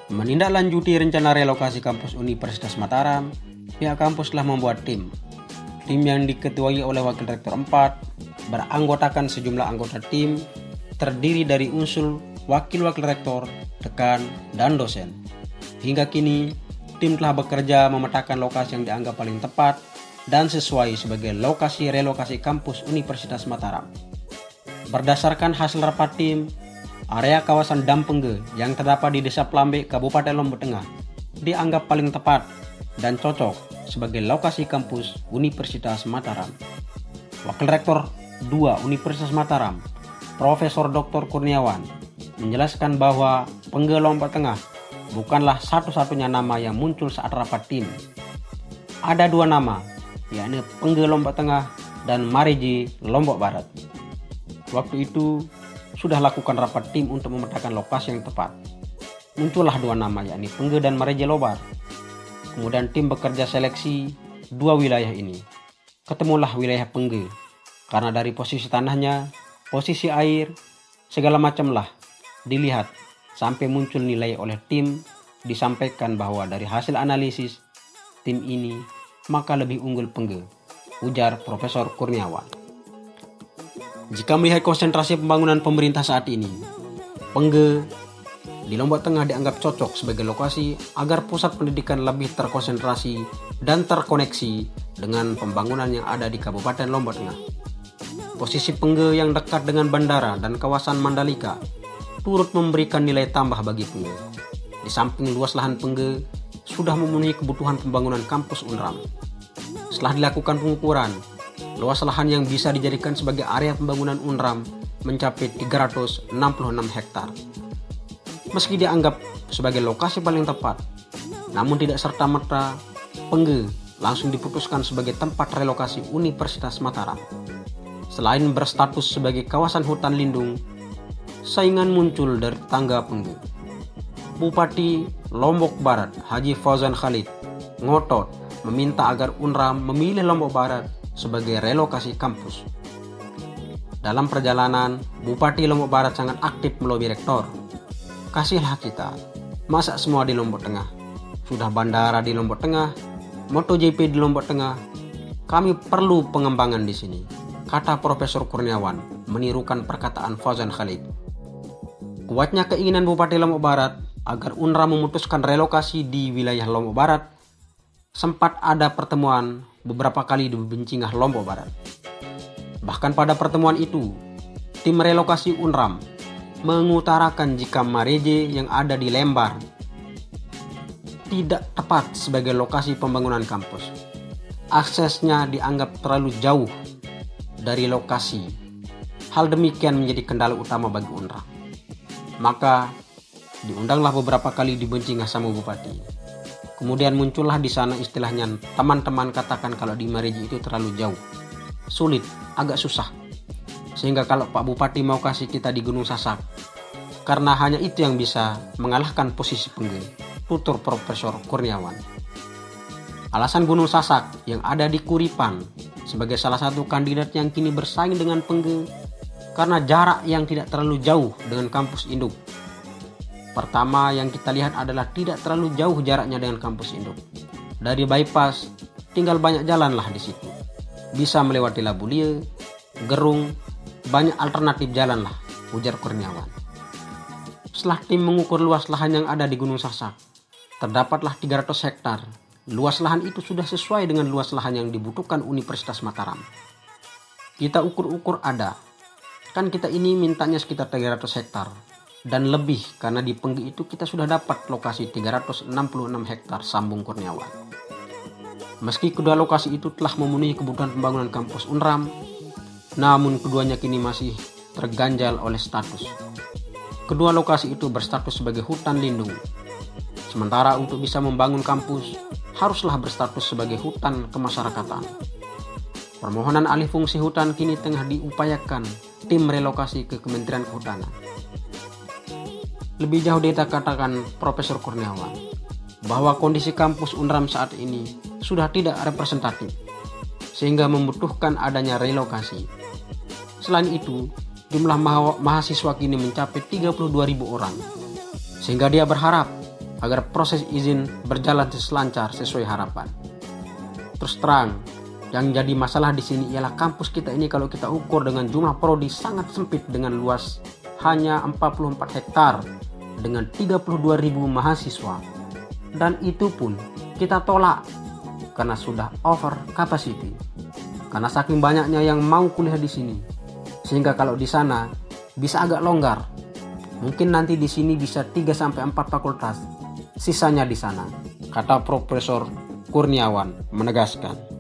Menindaklanjuti rencana relokasi kampus Universitas Mataram, pihak kampus telah membuat tim. Tim yang diketuai oleh Wakil Rektor 4 beranggotakan sejumlah anggota tim terdiri dari unsur wakil-wakil rektor, dekan, dan dosen. Hingga kini, tim telah bekerja memetakan lokasi yang dianggap paling tepat dan sesuai sebagai lokasi relokasi kampus Universitas Mataram. Berdasarkan hasil rapat tim, area kawasan Dampengge yang terdapat di Desa Plambe, Kabupaten Lombok Tengah dianggap paling tepat dan cocok sebagai lokasi kampus Universitas Mataram. Wakil Rektor 2 Universitas Mataram, Profesor Dr. Kurniawan, menjelaskan bahwa Pengge Lombok Tengah bukanlah satu-satunya nama yang muncul saat rapat tim. Ada dua nama, yakni Pengge Lombok Tengah dan Mareje Lombok Barat. Waktu itu sudah lakukan rapat tim untuk memetakan lokasi yang tepat. Muncullah dua nama, yakni Pengge dan Mareje Lobar. Kemudian tim bekerja seleksi dua wilayah ini. Ketemulah wilayah Pengge, karena dari posisi tanahnya, posisi air, segala macam lah dilihat sampai muncul nilai oleh tim. Disampaikan bahwa dari hasil analisis tim ini maka lebih unggul Pengge, ujar Profesor Kurniawan. Jika melihat konsentrasi pembangunan pemerintah saat ini, Pengge di Lombok Tengah dianggap cocok sebagai lokasi agar pusat pendidikan lebih terkonsentrasi dan terkoneksi dengan pembangunan yang ada di Kabupaten Lombok Tengah. Posisi Pengge yang dekat dengan bandara dan kawasan Mandalika turut memberikan nilai tambah bagi Pengge. Di samping luas lahan Pengge sudah memenuhi kebutuhan pembangunan kampus UNRAM. Setelah dilakukan pengukuran, luas lahan yang bisa dijadikan sebagai area pembangunan UNRAM mencapai 366 hektar. Meski dianggap sebagai lokasi paling tepat, namun tidak serta-merta Pengge langsung diputuskan sebagai tempat relokasi Universitas Mataram. Selain berstatus sebagai kawasan hutan lindung, saingan muncul dari tetangga Pengge. Bupati Lombok Barat Haji Fauzan Khalid ngotot meminta agar UNRAM memilih Lombok Barat sebagai relokasi kampus. Dalam perjalanan, Bupati Lombok Barat sangat aktif melobi rektor. Kasihlah kita, masa semua di Lombok Tengah? Sudah bandara di Lombok Tengah, MotoGP di Lombok Tengah, kami perlu pengembangan di sini, kata Profesor Kurniawan menirukan perkataan Fauzan Khalid. Kuatnya keinginan Bupati Lombok Barat agar UNRAM memutuskan relokasi di wilayah Lombok Barat, sempat ada pertemuan beberapa kali di Bencingah Lombok Barat. Bahkan pada pertemuan itu, tim relokasi UNRAM mengutarakan jika Mareje yang ada di Lembar tidak tepat sebagai lokasi pembangunan kampus. Aksesnya dianggap terlalu jauh dari lokasi. Hal demikian menjadi kendala utama bagi UNRAM. Maka diundanglah beberapa kali di Bencingah sama Bupati. Kemudian muncullah di sana istilahnya teman-teman katakan kalau di Mareje itu terlalu jauh, sulit, agak susah. Sehingga kalau Pak Bupati mau kasih kita di Gunung Sasak, karena hanya itu yang bisa mengalahkan posisi Pengge, tutur Profesor Kurniawan. Alasan Gunung Sasak yang ada di Kuripan sebagai salah satu kandidat yang kini bersaing dengan Pengge karena jarak yang tidak terlalu jauh dengan kampus induk. Pertama yang kita lihat adalah tidak terlalu jauh jaraknya dengan kampus induk. Dari bypass tinggal banyak jalan lah di situ. Bisa melewati Labulie, Gerung, banyak alternatif jalan lah, ujar Kurniawan. Setelah tim mengukur luas lahan yang ada di Gunung Sasak, terdapatlah 300 hektar. Luas lahan itu sudah sesuai dengan luas lahan yang dibutuhkan Universitas Mataram. Kita ukur-ukur ada. Kan kita ini mintanya sekitar 300 hektar. Dan lebih karena di Pengge itu kita sudah dapat lokasi 366 hektar, sambung Kurniawan. Meski kedua lokasi itu telah memenuhi kebutuhan pembangunan kampus UNRAM, namun keduanya kini masih terganjal oleh status. Kedua lokasi itu berstatus sebagai hutan lindung. Sementara untuk bisa membangun kampus, haruslah berstatus sebagai hutan kemasyarakatan. Permohonan alih fungsi hutan kini tengah diupayakan tim relokasi ke Kementerian Kehutanan. Lebih jauh dikatakan Profesor Kurniawan bahwa kondisi kampus UNRAM saat ini sudah tidak representatif, sehingga membutuhkan adanya relokasi. Selain itu, jumlah mahasiswa kini mencapai 32.000 orang, sehingga dia berharap agar proses izin berjalan selancar sesuai harapan. Terus terang, yang jadi masalah di sini ialah kampus kita ini kalau kita ukur dengan jumlah prodi sangat sempit dengan luas hanya 44 hektar dengan 32.000 mahasiswa. Dan itu pun kita tolak karena sudah over capacity. Karena saking banyaknya yang mau kuliah di sini. Sehingga kalau di sana bisa agak longgar. Mungkin nanti di sini bisa 3-4 fakultas. Sisanya di sana, kata Profesor Kurniawan menegaskan.